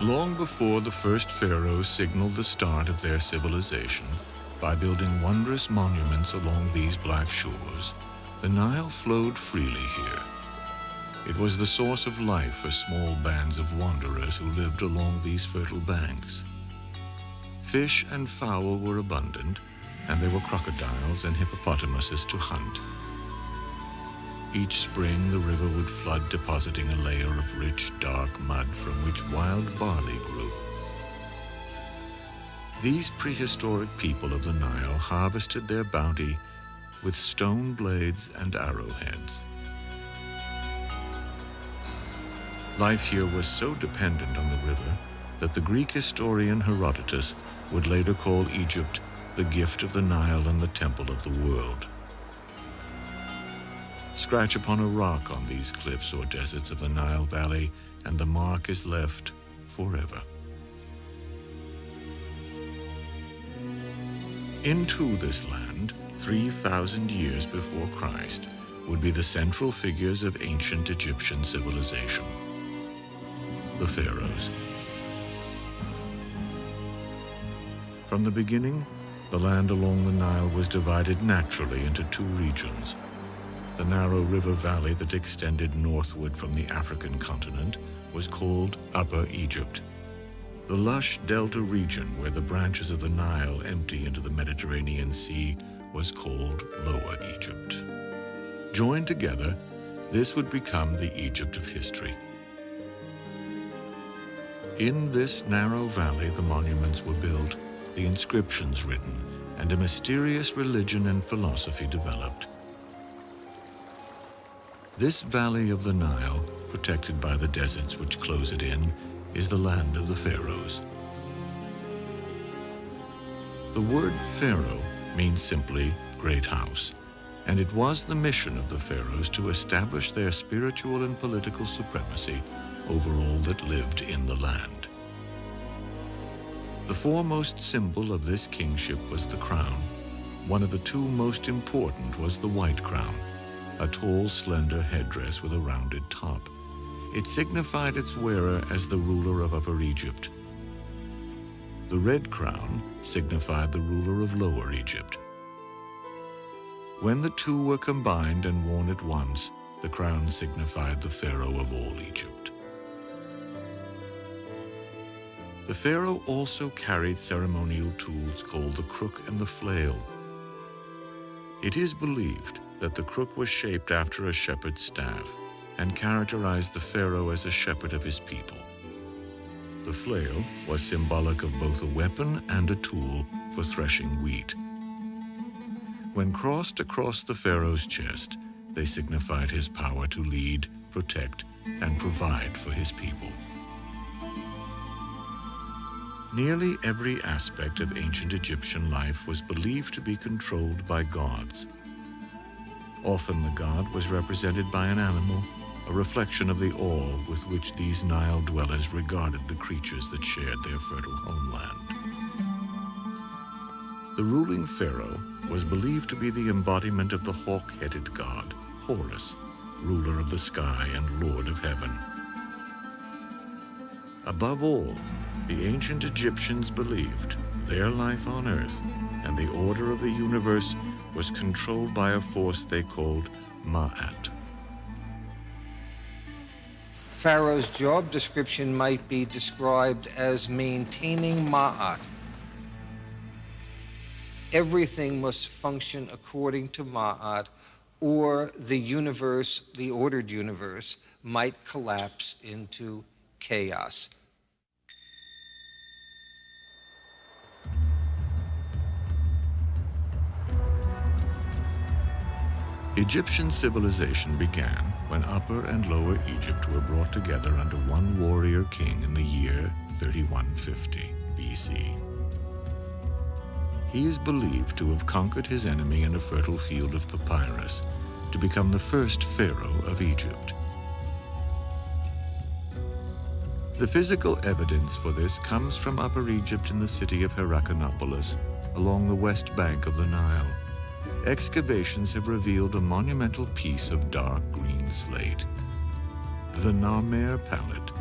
Long before the first pharaohs signaled the start of their civilization by building wondrous monuments along these black shores, the Nile flowed freely here. It was the source of life for small bands of wanderers who lived along these fertile banks. Fish and fowl were abundant, and there were crocodiles and hippopotamuses to hunt. Each spring, the river would flood, depositing a layer of rich, dark mud from which wild barley grew. These prehistoric people of the Nile harvested their bounty with stone blades and arrowheads. Life here was so dependent on the river that the Greek historian Herodotus would later call Egypt the gift of the Nile and the temple of the world. Scratch upon a rock on these cliffs or deserts of the Nile Valley, and the mark is left forever. Into this land, 3,000 years before Christ, would be the central figures of ancient Egyptian civilization, the Pharaohs. From the beginning, the land along the Nile was divided naturally into two regions. The narrow river valley that extended northward from the African continent was called Upper Egypt. The lush delta region where the branches of the Nile empty into the Mediterranean Sea was called Lower Egypt. Joined together, this would become the Egypt of history. In this narrow valley, the monuments were built, the inscriptions written, and a mysterious religion and philosophy developed. This valley of the Nile, protected by the deserts which close it in, is the land of the Pharaohs. The word Pharaoh means simply great house, and it was the mission of the Pharaohs to establish their spiritual and political supremacy over all that lived in the land. The foremost symbol of this kingship was the crown. One of the two most important was the white crown, a tall, slender headdress with a rounded top. It signified its wearer as the ruler of Upper Egypt. The red crown signified the ruler of Lower Egypt. When the two were combined and worn at once, the crown signified the pharaoh of all Egypt. The pharaoh also carried ceremonial tools called the crook and the flail. It is believed that the crook was shaped after a shepherd's staff and characterized the pharaoh as a shepherd of his people. The flail was symbolic of both a weapon and a tool for threshing wheat. When crossed across the pharaoh's chest, they signified his power to lead, protect, and provide for his people. Nearly every aspect of ancient Egyptian life was believed to be controlled by gods. Often the god was represented by an animal, a reflection of the awe with which these Nile dwellers regarded the creatures that shared their fertile homeland. The ruling pharaoh was believed to be the embodiment of the hawk-headed god, Horus, ruler of the sky and lord of heaven. Above all, the ancient Egyptians believed their life on earth and the order of the universe was controlled by a force they called Ma'at. Pharaoh's job description might be described as maintaining Ma'at. Everything must function according to Ma'at, or the universe, the ordered universe, might collapse into chaos. Egyptian civilization began when Upper and Lower Egypt were brought together under one warrior king in the year 3150 BC. He is believed to have conquered his enemy in a fertile field of papyrus to become the first pharaoh of Egypt. The physical evidence for this comes from Upper Egypt in the city of Heracleopolis, along the west bank of the Nile. Excavations have revealed a monumental piece of dark green slate. The Narmer palette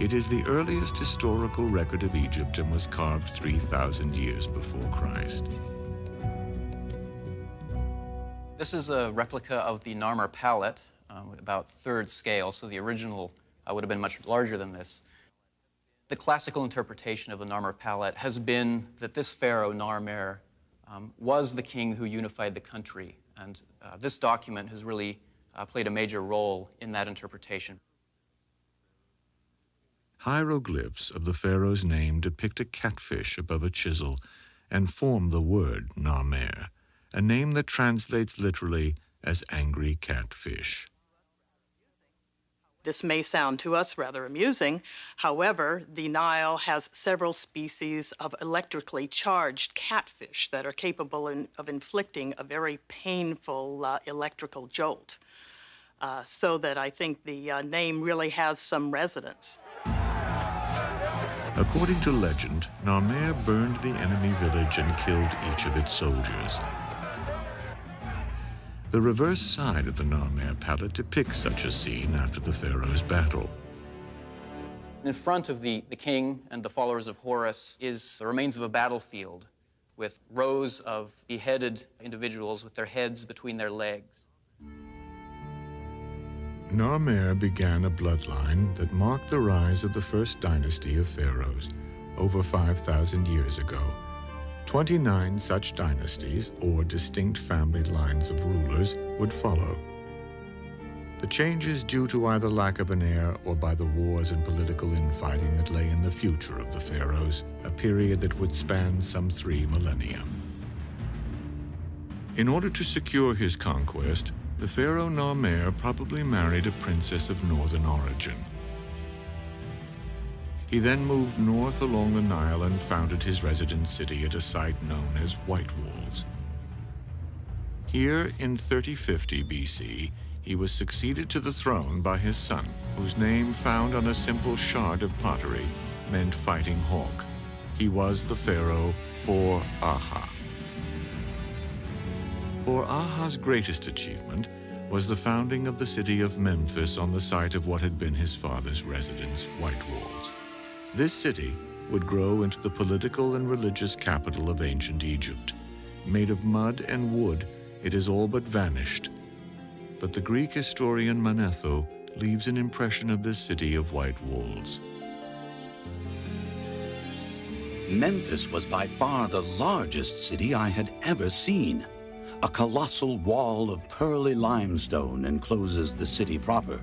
It is the earliest historical record of Egypt and was carved 3,000 years before Christ. This is a replica of the Narmer palette, about third scale, so the original would have been much larger than this. The classical interpretation of the Narmer palette has been that this pharaoh, Narmer, was the king who unified the country, and this document has really played a major role in that interpretation. Hieroglyphs of the pharaoh's name depict a catfish above a chisel and form the word Narmer, a name that translates literally as angry catfish. This may sound to us rather amusing. However, the Nile has several species of electrically charged catfish that are capable of inflicting a very painful electrical jolt. So that I think the name really has some resonance. According to legend, Narmer burned the enemy village and killed each of its soldiers. The reverse side of the Narmer palette depicts such a scene after the pharaoh's battle. In front of the king and the followers of Horus is the remains of a battlefield with rows of beheaded individuals with their heads between their legs. Narmer began a bloodline that marked the rise of the first dynasty of pharaohs over 5,000 years ago. 29 such dynasties, or distinct family lines of rulers, would follow. The changes due to either lack of an heir or by the wars and political infighting that lay in the future of the pharaohs, a period that would span some 3 millennia. In order to secure his conquest, the pharaoh Narmer probably married a princess of northern origin. He then moved north along the Nile and founded his residence city at a site known as White Walls. Here, in 3050 BC, he was succeeded to the throne by his son, whose name, found on a simple shard of pottery, meant fighting hawk. He was the pharaoh Hor-Aha. Hor-Aha's greatest achievement was the founding of the city of Memphis on the site of what had been his father's residence, White Walls. This city would grow into the political and religious capital of ancient Egypt. Made of mud and wood, it has all but vanished. But the Greek historian Manetho leaves an impression of this city of white walls. Memphis was by far the largest city I had ever seen. A colossal wall of pearly limestone encloses the city proper.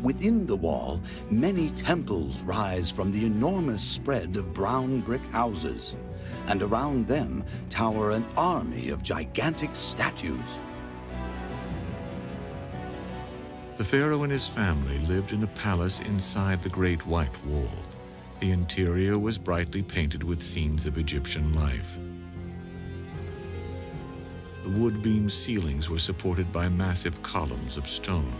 Within the wall, many temples rise from the enormous spread of brown brick houses, and around them tower an army of gigantic statues. The pharaoh and his family lived in a palace inside the Great White Wall. The interior was brightly painted with scenes of Egyptian life. The wood-beamed ceilings were supported by massive columns of stone.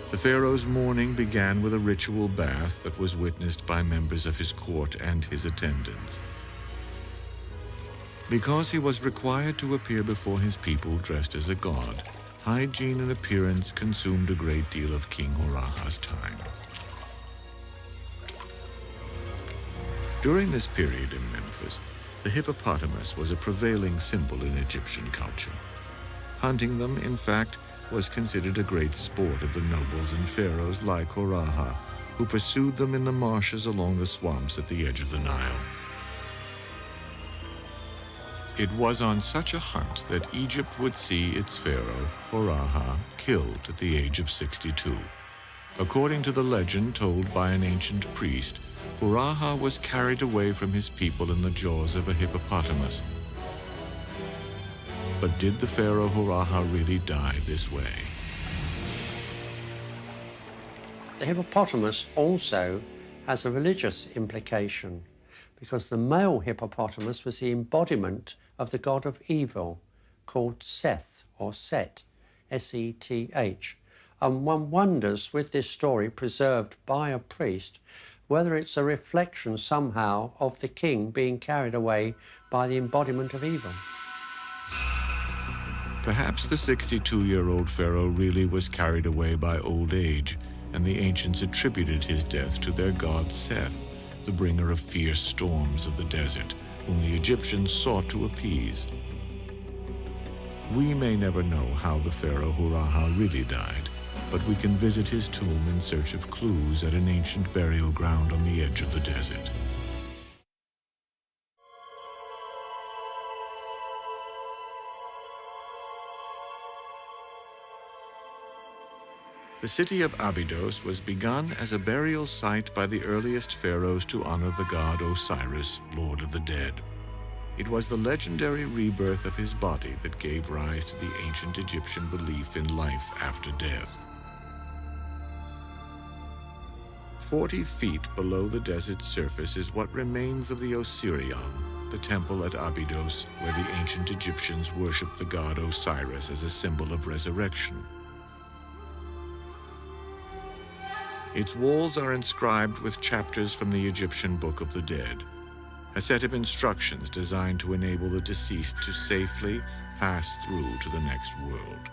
The pharaoh's mourning began with a ritual bath that was witnessed by members of his court and his attendants. Because he was required to appear before his people dressed as a god, hygiene and appearance consumed a great deal of King Hor-Aha's time. During this period in Memphis, the hippopotamus was a prevailing symbol in Egyptian culture. Hunting them, in fact, was considered a great sport of the nobles and pharaohs like Hor-Aha, who pursued them in the marshes along the swamps at the edge of the Nile. It was on such a hunt that Egypt would see its pharaoh, Hor-Aha, killed at the age of 62. According to the legend told by an ancient priest, Hor-Aha was carried away from his people in the jaws of a hippopotamus. But did the pharaoh Hor-Aha really die this way? The hippopotamus also has a religious implication, because the male hippopotamus was the embodiment of the god of evil, called Seth, or Set, S-E-T-H. And one wonders, with this story preserved by a priest, whether it's a reflection somehow of the king being carried away by the embodiment of evil. Perhaps the 62-year-old pharaoh really was carried away by old age, and the ancients attributed his death to their god Seth, the bringer of fierce storms of the desert, whom the Egyptians sought to appease. We may never know how the pharaoh Huraha really died, but we can visit his tomb in search of clues at an ancient burial ground on the edge of the desert. The city of Abydos was begun as a burial site by the earliest pharaohs to honor the god Osiris, lord of the dead. It was the legendary rebirth of his body that gave rise to the ancient Egyptian belief in life after death. 40 feet below the desert's surface is what remains of the Osirion, the temple at Abydos where the ancient Egyptians worshipped the god Osiris as a symbol of resurrection. Its walls are inscribed with chapters from the Egyptian Book of the Dead, a set of instructions designed to enable the deceased to safely pass through to the next world.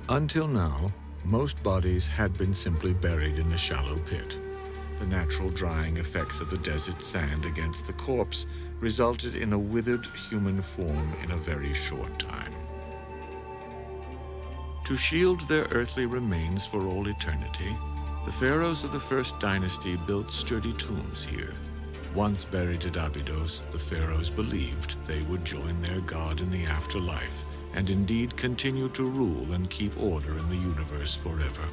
Until now, most bodies had been simply buried in a shallow pit. The natural drying effects of the desert sand against the corpse resulted in a withered human form in a very short time. To shield their earthly remains for all eternity, the pharaohs of the first dynasty built sturdy tombs here. Once buried at Abydos, the pharaohs believed they would join their god in the afterlife, and indeed continue to rule and keep order in the universe forever.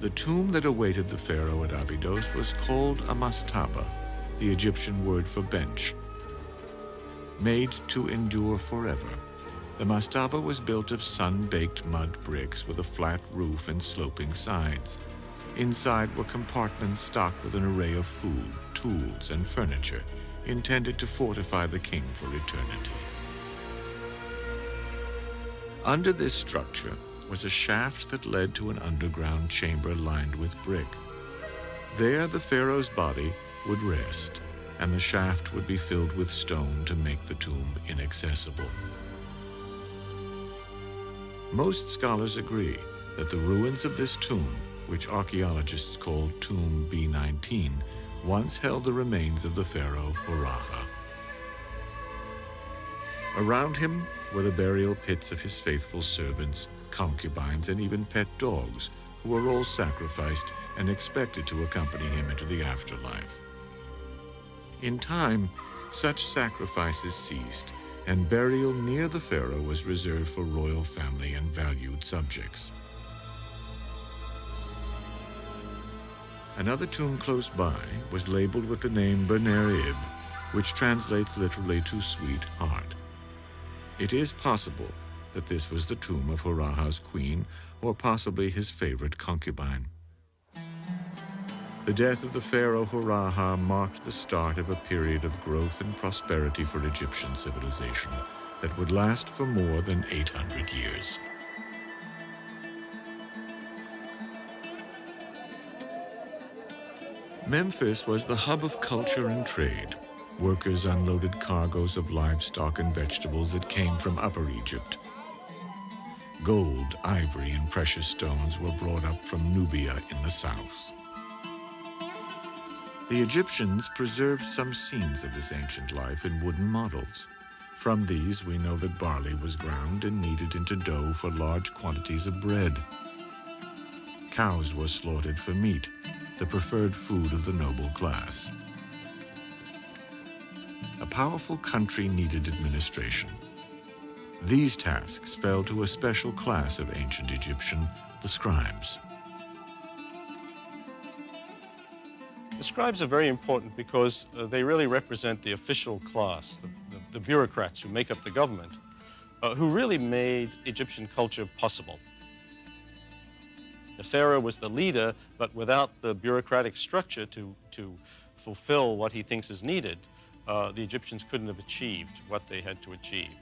The tomb that awaited the pharaoh at Abydos was called a mastaba, the Egyptian word for bench. Made to endure forever, the mastaba was built of sun-baked mud bricks with a flat roof and sloping sides. Inside were compartments stocked with an array of food, tools, and furniture intended to fortify the king for eternity. Under this structure was a shaft that led to an underground chamber lined with brick. There the pharaoh's body would rest, and the shaft would be filled with stone to make the tomb inaccessible. Most scholars agree that the ruins of this tomb, which archaeologists call Tomb B19, once held the remains of the pharaoh Huraha. Around him were the burial pits of his faithful servants, concubines, and even pet dogs, who were all sacrificed and expected to accompany him into the afterlife. In time, such sacrifices ceased, and burial near the pharaoh was reserved for royal family and valued subjects. Another tomb close by was labeled with the name Bener-Ib, which translates literally to sweet heart. It is possible that this was the tomb of Huraha's queen, or possibly his favorite concubine. The death of the pharaoh Huraha marked the start of a period of growth and prosperity for Egyptian civilization that would last for more than 800 years. Memphis was the hub of culture and trade. Workers unloaded cargoes of livestock and vegetables that came from Upper Egypt. Gold, ivory, and precious stones were brought up from Nubia in the south. The Egyptians preserved some scenes of this ancient life in wooden models. From these, we know that barley was ground and kneaded into dough for large quantities of bread. Cows were slaughtered for meat, the preferred food of the noble class. A powerful country needed administration. These tasks fell to a special class of ancient Egyptian, the scribes. The scribes are very important because they really represent the official class, the bureaucrats who make up the government, who really made Egyptian culture possible. The pharaoh was the leader, but without the bureaucratic structure to fulfill what he thinks is needed, the Egyptians couldn't have achieved what they had to achieve.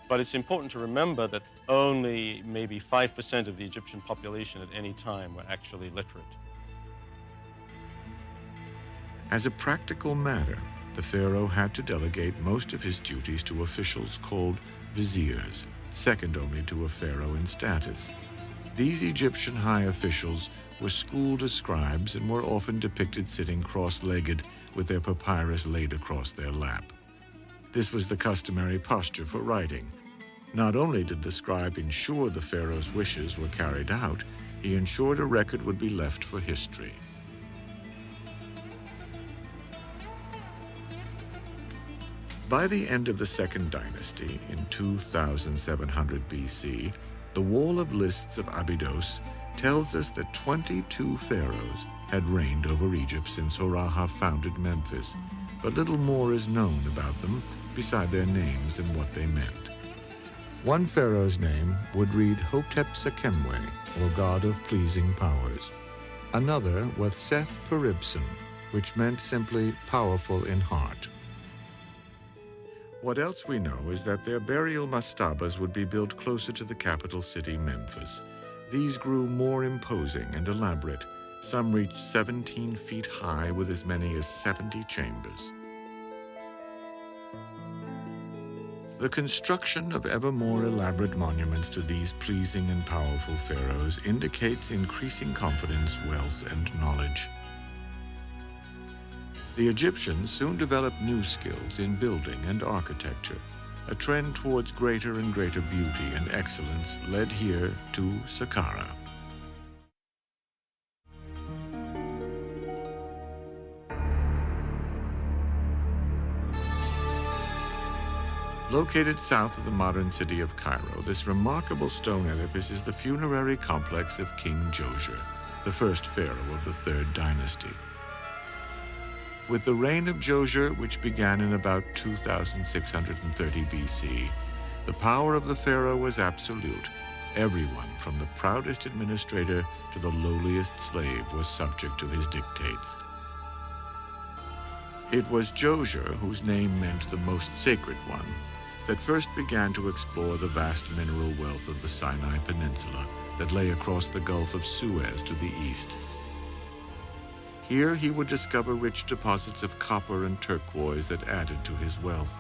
But it's important to remember that only maybe 5% of the Egyptian population at any time were actually literate. As a practical matter, the pharaoh had to delegate most of his duties to officials called viziers, second only to a pharaoh in status. These Egyptian high officials were schooled as scribes and were often depicted sitting cross-legged with their papyrus laid across their lap. This was the customary posture for writing. Not only did the scribe ensure the pharaoh's wishes were carried out, he ensured a record would be left for history. By the end of the Second Dynasty, in 2700 BC, the Wall of Lists of Abydos tells us that 22 pharaohs had reigned over Egypt since Horahah founded Memphis, but little more is known about them beside their names and what they meant. One pharaoh's name would read Hotep Sekemwe, or God of Pleasing Powers. Another was Seth Peribsen, which meant simply powerful in heart. What else we know is that their burial mastabas would be built closer to the capital city, Memphis. These grew more imposing and elaborate. Some reached 17 feet high with as many as 70 chambers. The construction of ever more elaborate monuments to these pleasing and powerful pharaohs indicates increasing confidence, wealth, and knowledge. The Egyptians soon developed new skills in building and architecture. A trend towards greater and greater beauty and excellence led here to Saqqara. Located south of the modern city of Cairo, this remarkable stone edifice is the funerary complex of King Djoser, the first pharaoh of the Third Dynasty. With the reign of Djoser, which began in about 2630 BC, the power of the pharaoh was absolute. Everyone, from the proudest administrator to the lowliest slave, was subject to his dictates. It was Djoser, whose name meant the most sacred one, that first began to explore the vast mineral wealth of the Sinai Peninsula that lay across the Gulf of Suez to the east. Here he would discover rich deposits of copper and turquoise that added to his wealth.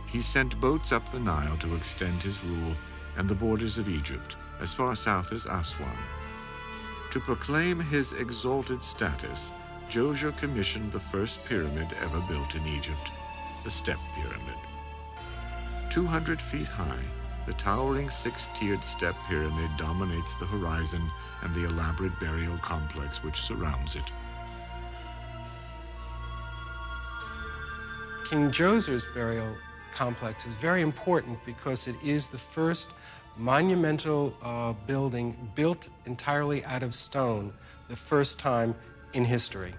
He sent boats up the Nile to extend his rule and the borders of Egypt as far south as Aswan. To proclaim his exalted status, Djoser commissioned the first pyramid ever built in Egypt, the Step Pyramid. 200 feet high, the towering six-tiered step pyramid dominates the horizon and the elaborate burial complex which surrounds it. King Djoser's burial complex is very important because it is the first monumental building built entirely out of stone, the first time in history.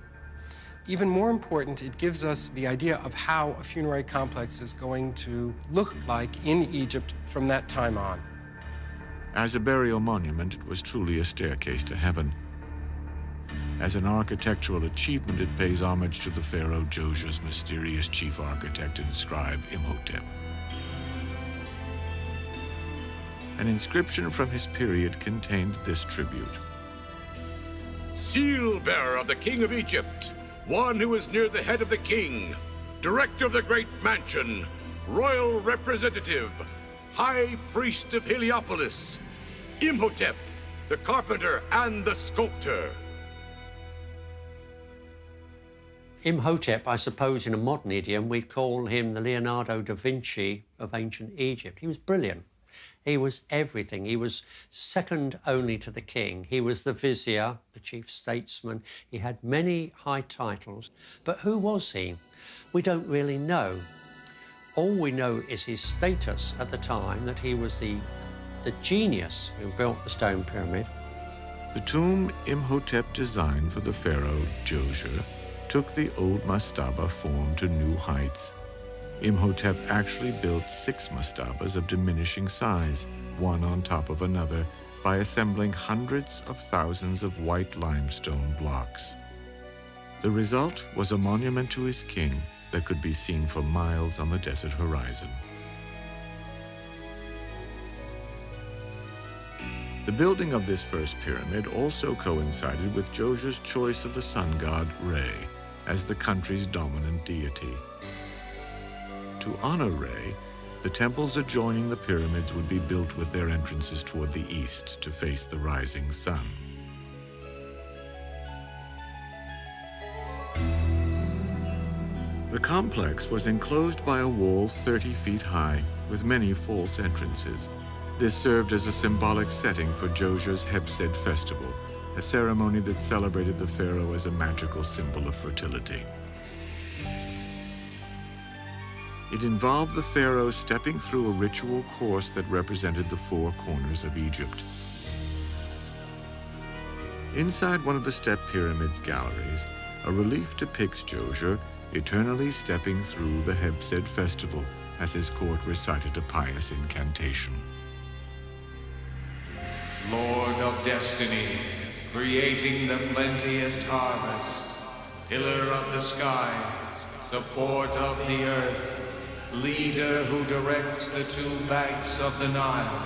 Even more important, it gives us the idea of how a funerary complex is going to look like in Egypt from that time on. As a burial monument, it was truly a staircase to heaven. As an architectural achievement, it pays homage to the pharaoh Djoser's mysterious chief architect and scribe Imhotep. An inscription from his period contained this tribute. Seal bearer of the King of Egypt, one who is near the head of the king, director of the great mansion, royal representative, high priest of Heliopolis, Imhotep, the carpenter and the sculptor. Imhotep, I suppose in a modern idiom, we'd call him the Leonardo da Vinci of ancient Egypt. He was brilliant. He was everything. He was second only to the king. He was the vizier, the chief statesman. He had many high titles. But who was he? We don't really know. All we know is his status at the time, that he was the genius who built the stone pyramid. The tomb Imhotep designed for the pharaoh Djoser took the old mastaba form to new heights. Imhotep actually built 6 mastabas of diminishing size, one on top of another, by assembling hundreds of thousands of white limestone blocks. The result was a monument to his king that could be seen for miles on the desert horizon. The building of this first pyramid also coincided with Djoser's choice of the sun god Re as the country's dominant deity. To honor Re, the temples adjoining the pyramids would be built with their entrances toward the east to face the rising sun. The complex was enclosed by a wall 30 feet high with many false entrances. This served as a symbolic setting for Djoser's Hebsed festival, a ceremony that celebrated the pharaoh as a magical symbol of fertility. It involved the pharaoh stepping through a ritual course that represented the four corners of Egypt. Inside one of the step pyramid's galleries, a relief depicts Djoser eternally stepping through the Hebsed festival as his court recited a pious incantation. Lord of destiny, creating the plenteous harvest, pillar of the sky, support of the earth, leader who directs the two banks of the Nile.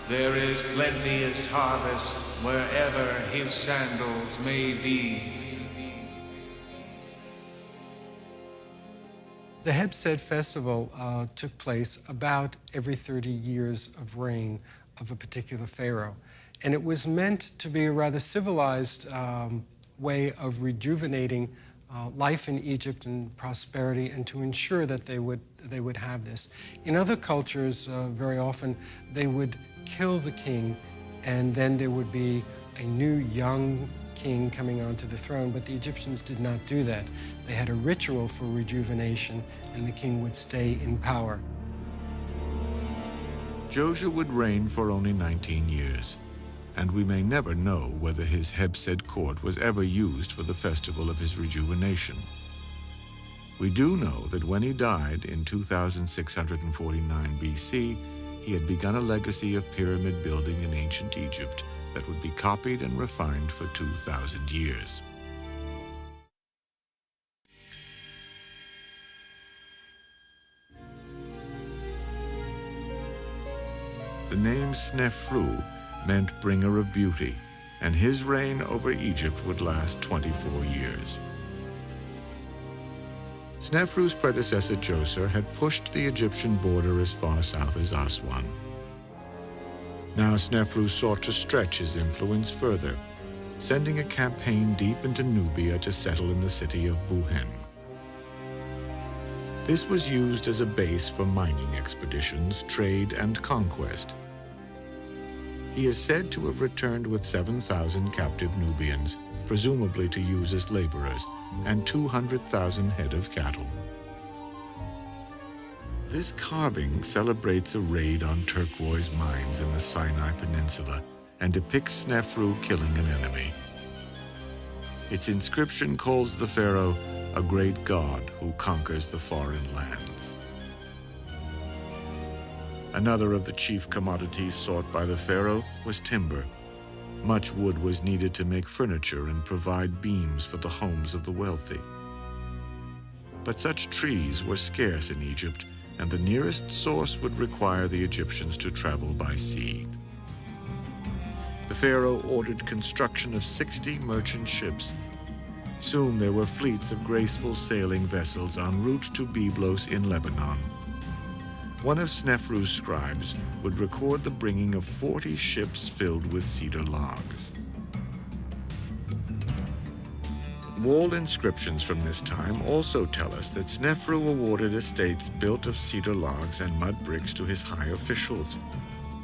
There is plenteous harvest wherever his sandals may be. The Hebsed festival took place about every 30 years of reign of a particular pharaoh. And it was meant to be a rather civilized way of rejuvenating life in Egypt and prosperity, and to ensure that they would have this. In other cultures, very often, they would kill the king, and then there would be a new young king coming onto the throne, but the Egyptians did not do that. They had a ritual for rejuvenation, and the king would stay in power. Djoser would reign for only 19 years, and we may never know whether his Hebsed court was ever used for the festival of his rejuvenation. We do know that when he died in 2649 BC, he had begun a legacy of pyramid building in ancient Egypt that would be copied and refined for 2,000 years. The name Snefru meant bringer of beauty, and his reign over Egypt would last 24 years. Snefru's predecessor Djoser had pushed the Egyptian border as far south as Aswan. Now Snefru sought to stretch his influence further, sending a campaign deep into Nubia to settle in the city of Buhen. This was used as a base for mining expeditions, trade, and conquest. He is said to have returned with 7,000 captive Nubians, presumably to use as laborers, and 200,000 head of cattle. This carving celebrates a raid on turquoise mines in the Sinai Peninsula and depicts Snefru killing an enemy. Its inscription calls the pharaoh a great god who conquers the foreign lands. Another of the chief commodities sought by the pharaoh was timber. Much wood was needed to make furniture and provide beams for the homes of the wealthy. But such trees were scarce in Egypt, and the nearest source would require the Egyptians to travel by sea. The pharaoh ordered construction of 60 merchant ships. Soon there were fleets of graceful sailing vessels en route to Byblos in Lebanon. One of Snefru's scribes would record the bringing of 40 ships filled with cedar logs. Wall inscriptions from this time also tell us that Snefru awarded estates built of cedar logs and mud bricks to his high officials,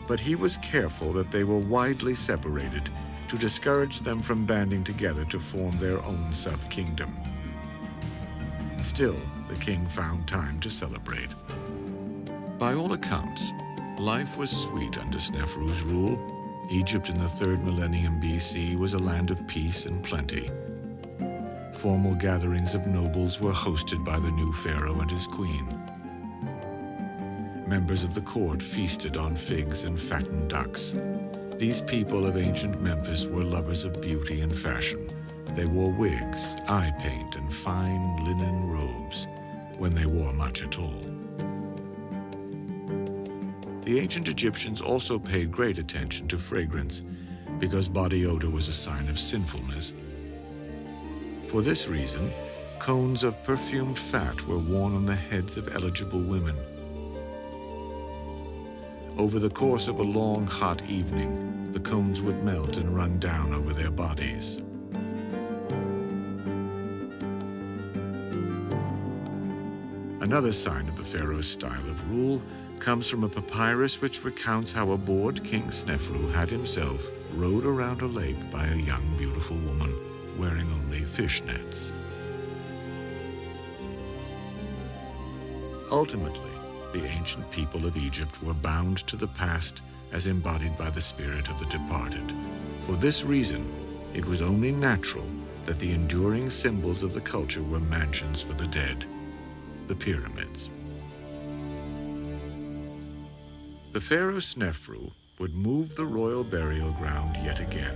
but he was careful that they were widely separated to discourage them from banding together to form their own sub-kingdom. Still, the king found time to celebrate. By all accounts, life was sweet under Snefru's rule. Egypt in the 3rd millennium BC was a land of peace and plenty. Formal gatherings of nobles were hosted by the new pharaoh and his queen. Members of the court feasted on figs and fattened ducks. These people of ancient Memphis were lovers of beauty and fashion. They wore wigs, eye paint, and fine linen robes, when they wore much at all. The ancient Egyptians also paid great attention to fragrance, because body odor was a sign of sinfulness. For this reason, cones of perfumed fat were worn on the heads of eligible women. Over the course of a long, hot evening, the cones would melt and run down over their bodies. Another sign of the pharaoh's style of rule comes from a papyrus which recounts how a bored King Snefru had himself rowed around a lake by a young, beautiful woman wearing only fish nets. Ultimately, the ancient people of Egypt were bound to the past as embodied by the spirit of the departed. For this reason, it was only natural that the enduring symbols of the culture were mansions for the dead, the pyramids. The pharaoh Snefru would move the royal burial ground yet again,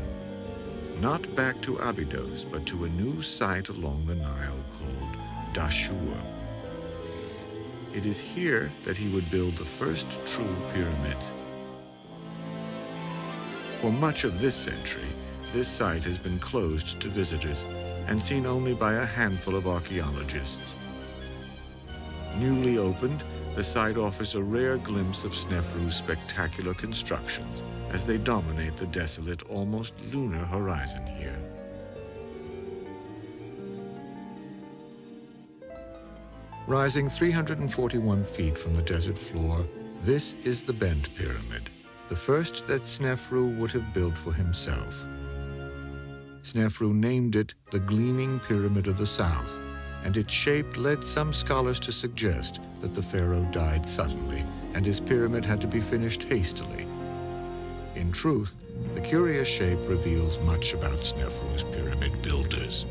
not back to Abydos, but to a new site along the Nile called Dashur. It is here that he would build the first true pyramids. For much of this century, this site has been closed to visitors and seen only by a handful of archaeologists. Newly opened, the site offers a rare glimpse of Snefru's spectacular constructions as they dominate the desolate, almost lunar horizon here. Rising 341 feet from the desert floor, this is the Bent Pyramid, the first that Snefru would have built for himself. Snefru named it the Gleaming Pyramid of the South, and its shape led some scholars to suggest that the pharaoh died suddenly and his pyramid had to be finished hastily. In truth, the curious shape reveals much about Snefru's pyramid builders.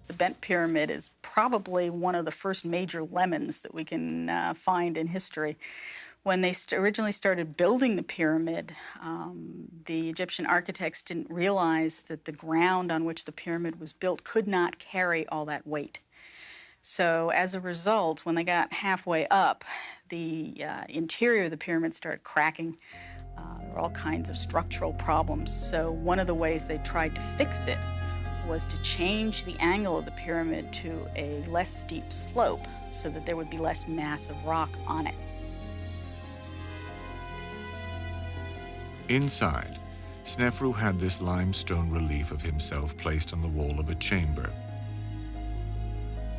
The Bent Pyramid is probably one of the first major lemons that we can find in history. When they originally started building the pyramid, the Egyptian architects didn't realize that the ground on which the pyramid was built could not carry all that weight. So as a result, when they got halfway up, the interior of the pyramid started cracking. There were all kinds of structural problems. So one of the ways they tried to fix it was to change the angle of the pyramid to a less steep slope so that there would be less mass of rock on it. Inside, Snefru had this limestone relief of himself placed on the wall of a chamber.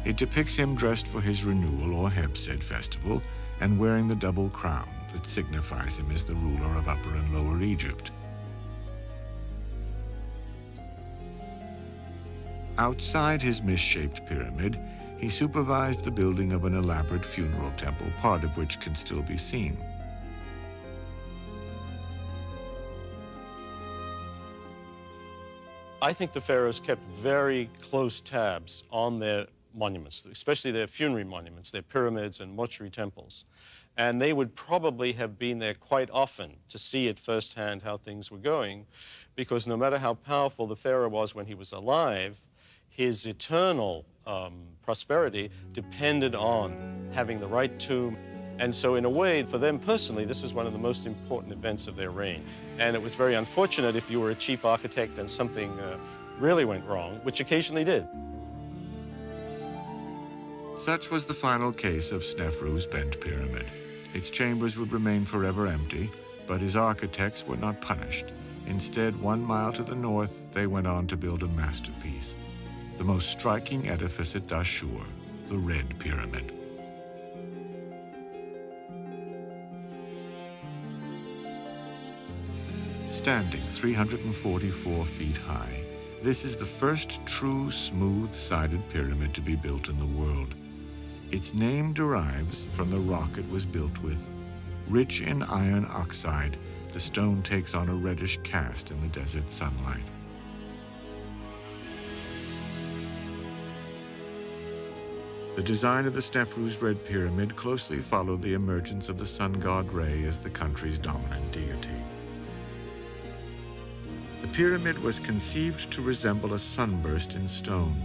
It depicts him dressed for his renewal or Hebsed festival and wearing the double crown that signifies him as the ruler of Upper and Lower Egypt. Outside his misshaped pyramid, he supervised the building of an elaborate funeral temple, part of which can still be seen. I think the pharaohs kept very close tabs on their monuments, especially their funerary monuments, their pyramids and mortuary temples. And they would probably have been there quite often to see at firsthand how things were going, because no matter how powerful the pharaoh was when he was alive, his eternal prosperity depended on having the right tomb. And so in a way, for them personally, this was one of the most important events of their reign. And it was very unfortunate if you were a chief architect and something really went wrong, which occasionally did. Such was the final case of Snefru's Bent Pyramid. Its chambers would remain forever empty, but his architects were not punished. Instead, 1 mile to the north, they went on to build a masterpiece, the most striking edifice at Dashur, the Red Pyramid. Standing 344 feet high, this is the first true smooth-sided pyramid to be built in the world. Its name derives from the rock it was built with. Rich in iron oxide, the stone takes on a reddish cast in the desert sunlight. The design of the Snefru's Red Pyramid closely followed the emergence of the sun god Re as the country's dominant deity. The pyramid was conceived to resemble a sunburst in stone,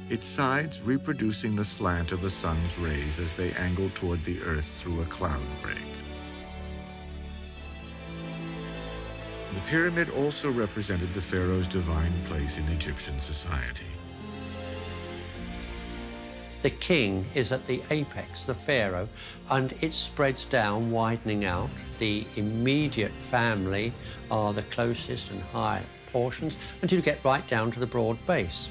its sides reproducing the slant of the sun's rays as they angled toward the earth through a cloud break. The pyramid also represented the pharaoh's divine place in Egyptian society. The king is at the apex, the pharaoh, and it spreads down, widening out. The immediate family are the closest and high portions until you get right down to the broad base.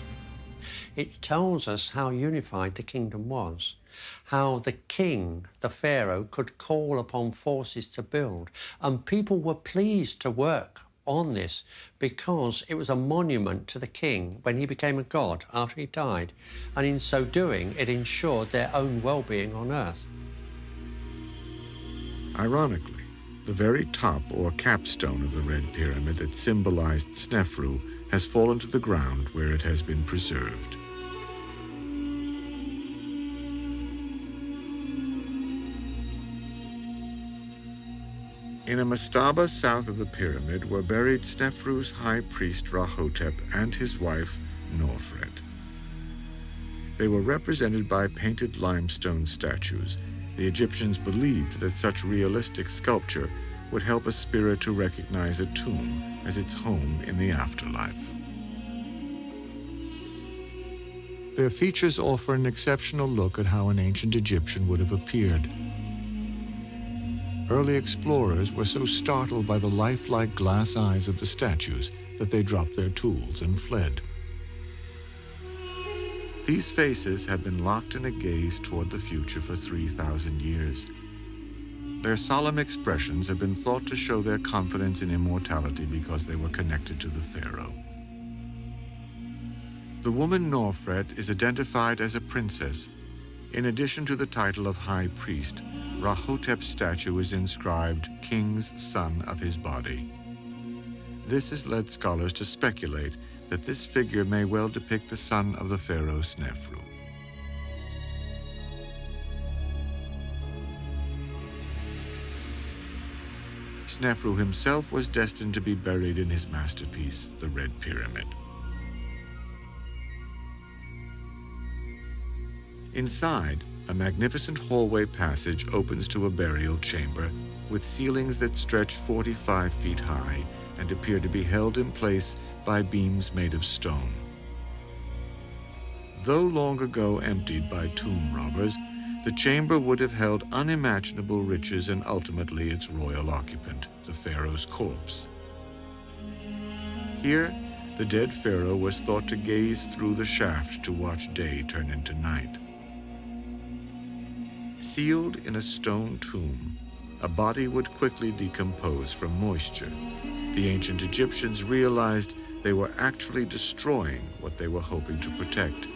It tells us how unified the kingdom was, how the king, the pharaoh, could call upon forces to build, and people were pleased to work on this because it was a monument to the king when he became a god after he died, and in so doing it ensured their own well-being on earth. Ironically, the very top or capstone of the Red Pyramid that symbolized Snefru has fallen to the ground where it has been preserved. In a mastaba south of the pyramid were buried Snefru's high priest Rahotep and his wife Norfred. They were represented by painted limestone statues. The Egyptians believed that such realistic sculpture would help a spirit to recognize a tomb as its home in the afterlife. Their features offer an exceptional look at how an ancient Egyptian would have appeared. Early explorers were so startled by the lifelike glass eyes of the statues that they dropped their tools and fled. These faces have been locked in a gaze toward the future for 3,000 years. Their solemn expressions have been thought to show their confidence in immortality because they were connected to the pharaoh. The woman Norfred is identified as a princess. In addition to the title of high priest, Rahotep's statue is inscribed King's Son of his Body. This has led scholars to speculate that this figure may well depict the son of the pharaoh Snefru. Snefru himself was destined to be buried in his masterpiece, the Red Pyramid. Inside, a magnificent hallway passage opens to a burial chamber with ceilings that stretch 45 feet high and appear to be held in place by beams made of stone. Though long ago emptied by tomb robbers, the chamber would have held unimaginable riches and ultimately its royal occupant, the pharaoh's corpse. Here, the dead pharaoh was thought to gaze through the shaft to watch day turn into night. Sealed in a stone tomb, a body would quickly decompose from moisture. The ancient Egyptians realized they were actually destroying what they were hoping to protect,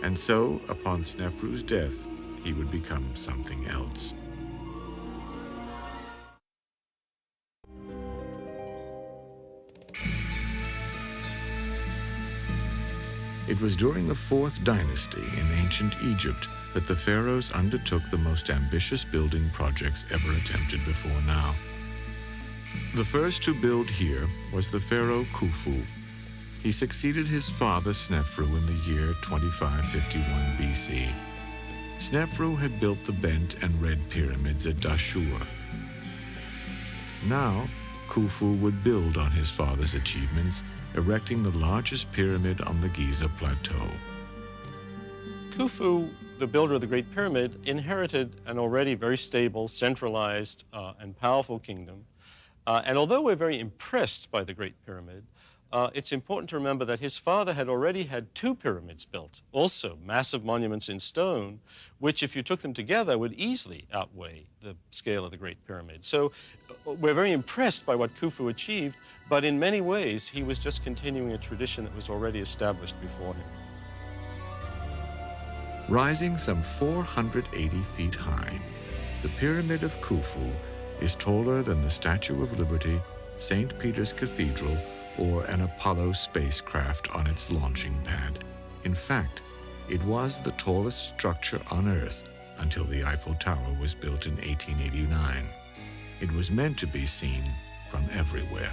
and so, upon Snefru's death, he would become something else. It was during the 4th dynasty in ancient Egypt that the pharaohs undertook the most ambitious building projects ever attempted before now. The first to build here was the pharaoh Khufu. He succeeded his father Snefru in the year 2551 BC. Snefru had built the bent and red pyramids at Dashur. Now, Khufu would build on his father's achievements, erecting the largest pyramid on the Giza Plateau. Khufu, the builder of the Great Pyramid, inherited an already very stable, centralized, and powerful kingdom. And although we're very impressed by the Great Pyramid, it's important to remember that his father had already had 2 pyramids built, also massive monuments in stone, which, if you took them together, would easily outweigh the scale of the Great Pyramid. So we're very impressed by what Khufu achieved, but in many ways, he was just continuing a tradition that was already established before him. Rising some 480 feet high, the Pyramid of Khufu is taller than the Statue of Liberty, St. Peter's Cathedral, or an Apollo spacecraft on its launching pad. In fact, it was the tallest structure on Earth until the Eiffel Tower was built in 1889. It was meant to be seen from everywhere.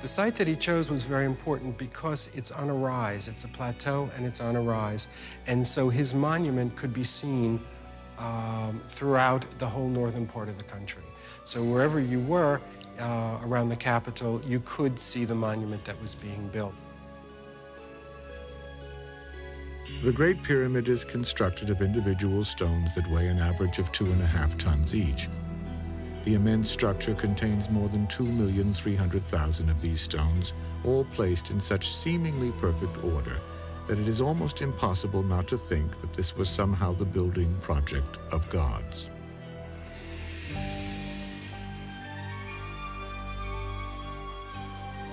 The site that he chose was very important because it's on a rise. It's a plateau and it's on a rise. And so his monument could be seen throughout the whole northern part of the country. So wherever you were around the capital, you could see the monument that was being built. The Great Pyramid is constructed of individual stones that weigh an average of 2.5 tons each. The immense structure contains more than 2,300,000 of these stones, all placed in such seemingly perfect order that it is almost impossible not to think that this was somehow the building project of gods.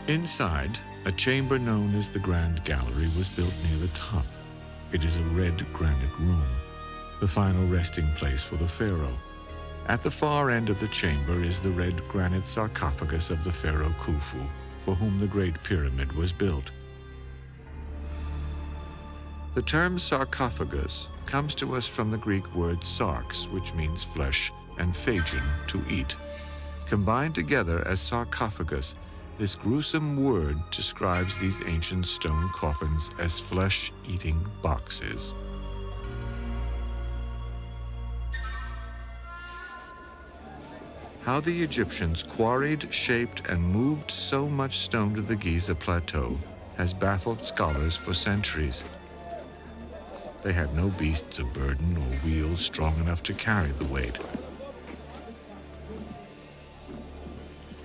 Inside, a chamber known as the Grand Gallery was built near the top. It is a red granite room, the final resting place for the pharaoh. At the far end of the chamber is the red granite sarcophagus of the pharaoh Khufu, for whom the Great Pyramid was built. The term sarcophagus comes to us from the Greek word sarx, which means flesh, and phagein, to eat. Combined together as sarcophagus, this gruesome word describes these ancient stone coffins as flesh-eating boxes. How the Egyptians quarried, shaped, and moved so much stone to the Giza Plateau has baffled scholars for centuries. They had no beasts of burden or wheels strong enough to carry the weight.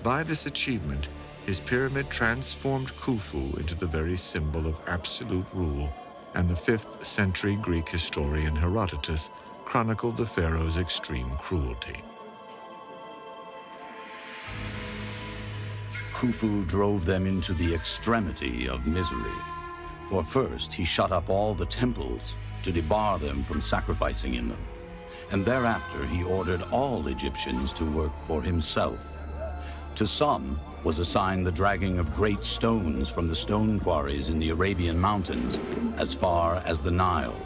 By this achievement, his pyramid transformed Khufu into the very symbol of absolute rule, and the 5th century Greek historian Herodotus chronicled the pharaoh's extreme cruelty. Khufu drove them into the extremity of misery. For first, he shut up all the temples to debar them from sacrificing in them. And thereafter, he ordered all Egyptians to work for himself. To some was assigned the dragging of great stones from the stone quarries in the Arabian mountains as far as the Nile.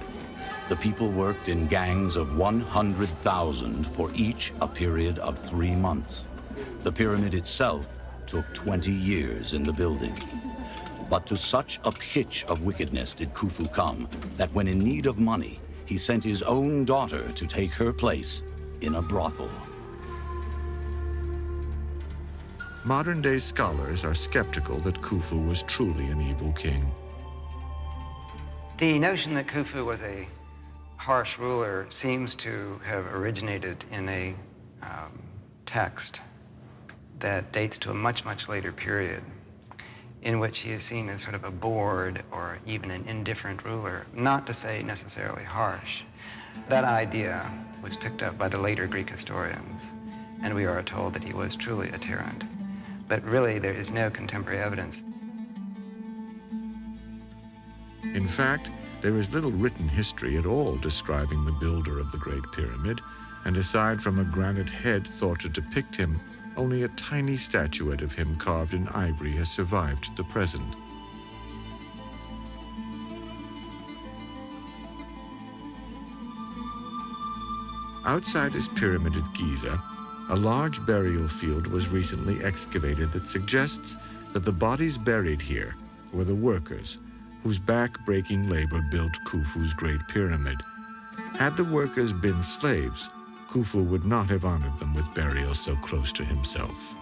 The people worked in gangs of 100,000 for each a period of 3 months. The pyramid itself took 20 years in the building. But to such a pitch of wickedness did Khufu come that when in need of money, he sent his own daughter to take her place in a brothel. Modern-day scholars are skeptical that Khufu was truly an evil king. The notion that Khufu was a harsh ruler seems to have originated in a text that dates to a much, much later period, in which he is seen as sort of a bored or even an indifferent ruler, not to say necessarily harsh. That idea was picked up by the later Greek historians, and we are told that he was truly a tyrant. But really, there is no contemporary evidence. In fact, there is little written history at all describing the builder of the Great Pyramid, and aside from a granite head thought to depict him, only a tiny statuette of him carved in ivory has survived to the present. Outside his pyramid at Giza, a large burial field was recently excavated that suggests that the bodies buried here were the workers whose back-breaking labor built Khufu's Great Pyramid. Had the workers been slaves, Khufu would not have honored them with burial so close to himself.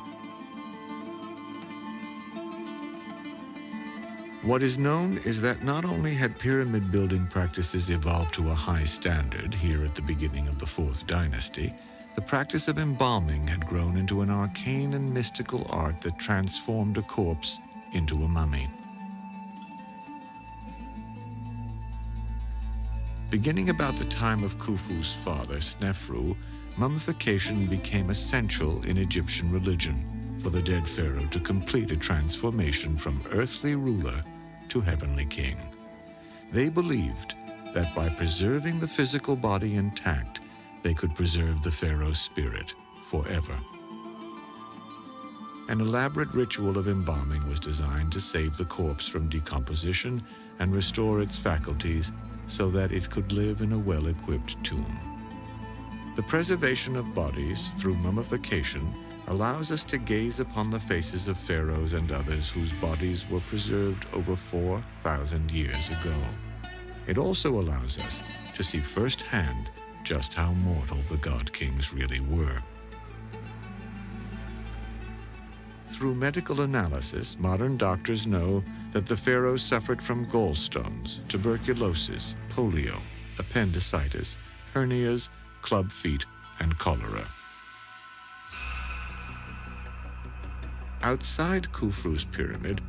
What is known is that not only had pyramid building practices evolved to a high standard here at the beginning of the 4th dynasty, the practice of embalming had grown into an arcane and mystical art that transformed a corpse into a mummy. Beginning about the time of Khufu's father, Snefru, mummification became essential in Egyptian religion for the dead pharaoh to complete a transformation from earthly ruler to heavenly king. They believed that by preserving the physical body intact, they could preserve the pharaoh's spirit forever. An elaborate ritual of embalming was designed to save the corpse from decomposition and restore its faculties so that it could live in a well-equipped tomb. The preservation of bodies through mummification allows us to gaze upon the faces of pharaohs and others whose bodies were preserved over 4,000 years ago. It also allows us to see firsthand just how mortal the god kings really were. Through medical analysis, modern doctors know that the pharaohs suffered from gallstones, tuberculosis, polio, appendicitis, hernias, club feet, and cholera. Outside Khufu's pyramid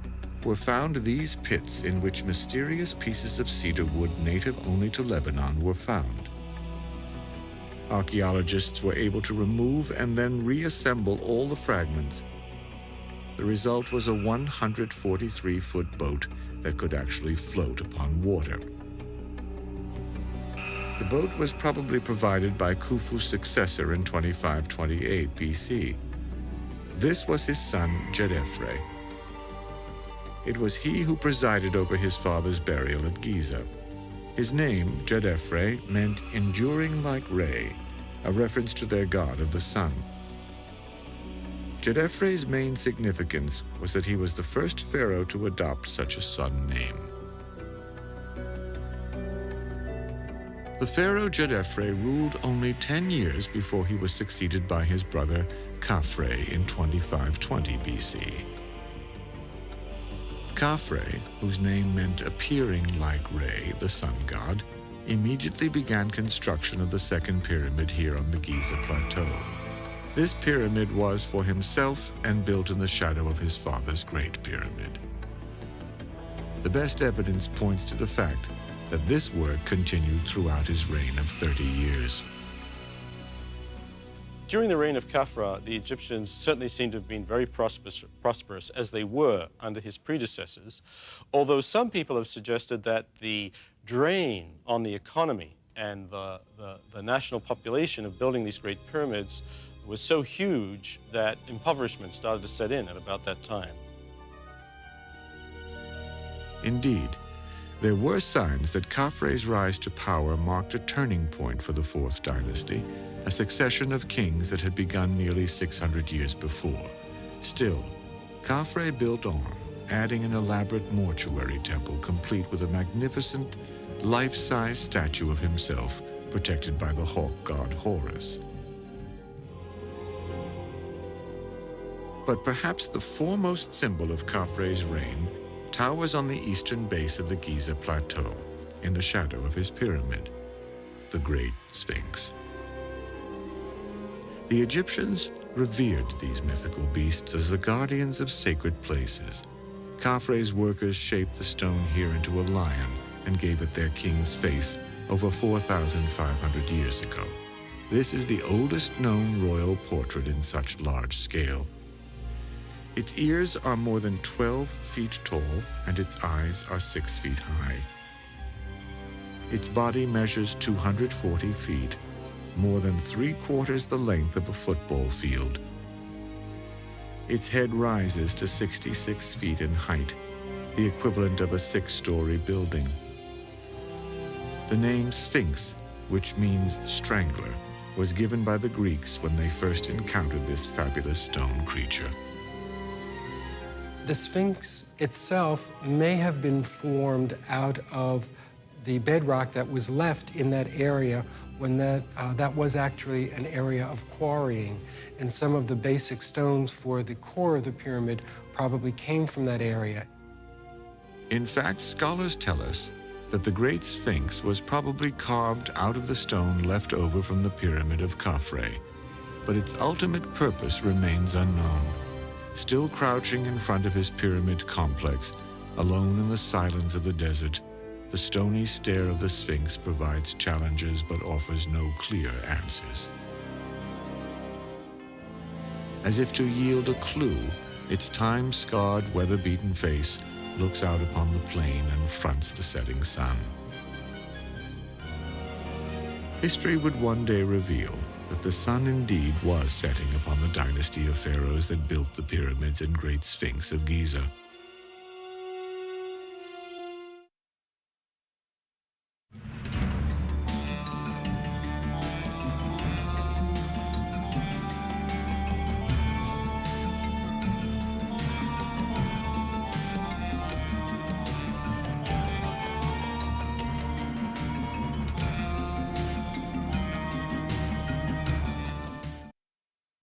were found these pits in which mysterious pieces of cedar wood native only to Lebanon were found. Archaeologists were able to remove and then reassemble all the fragments. The result was a 143-foot boat that could actually float upon water. The boat was probably provided by Khufu's successor in 2528 BC. This was his son, Jedefre. It was he who presided over his father's burial at Giza. His name, Jedefre, meant enduring like Re, a reference to their god of the sun. Jedefre's main significance was that he was the first pharaoh to adopt such a sun name. The pharaoh Jedefre ruled only 10 years before he was succeeded by his brother Khafre in 2520 BC. Khafre, whose name meant appearing like Re, the sun god, immediately began construction of the second pyramid here on the Giza Plateau. This pyramid was for himself and built in the shadow of his father's Great Pyramid. The best evidence points to the fact that this work continued throughout his reign of 30 years. During the reign of Khafra, the Egyptians certainly seem to have been very prosperous, as they were under his predecessors, although some people have suggested that the drain on the economy and the national population of building these great pyramids was so huge that impoverishment started to set in at about that time. Indeed, there were signs that Khafre's rise to power marked a turning point for the Fourth Dynasty, a succession of kings that had begun nearly 600 years before. Still, Khafre built on, adding an elaborate mortuary temple complete with a magnificent, life-size statue of himself, protected by the hawk god Horus. But perhaps the foremost symbol of Khafre's reign towers on the eastern base of the Giza Plateau, in the shadow of his pyramid, the Great Sphinx. The Egyptians revered these mythical beasts as the guardians of sacred places. Khafre's workers shaped the stone here into a lion and gave it their king's face over 4,500 years ago. This is the oldest known royal portrait in such large scale. Its ears are more than 12 feet tall, and its eyes are 6 feet high. Its body measures 240 feet, more than 3/4 the length of a football field. Its head rises to 66 feet in height, the equivalent of a 6-story building. The name Sphinx, which means strangler, was given by the Greeks when they first encountered this fabulous stone creature. The Sphinx itself may have been formed out of the bedrock that was left in that area when that was actually an area of quarrying. And some of the basic stones for the core of the pyramid probably came from that area. In fact, scholars tell us that the Great Sphinx was probably carved out of the stone left over from the pyramid of Khafre, but its ultimate purpose remains unknown. Still crouching in front of his pyramid complex, alone in the silence of the desert, the stony stare of the Sphinx provides challenges but offers no clear answers. As if to yield a clue, its time-scarred, weather-beaten face looks out upon the plain and fronts the setting sun. History would one day reveal that the sun indeed was setting upon the dynasty of pharaohs that built the pyramids and Great Sphinx of Giza.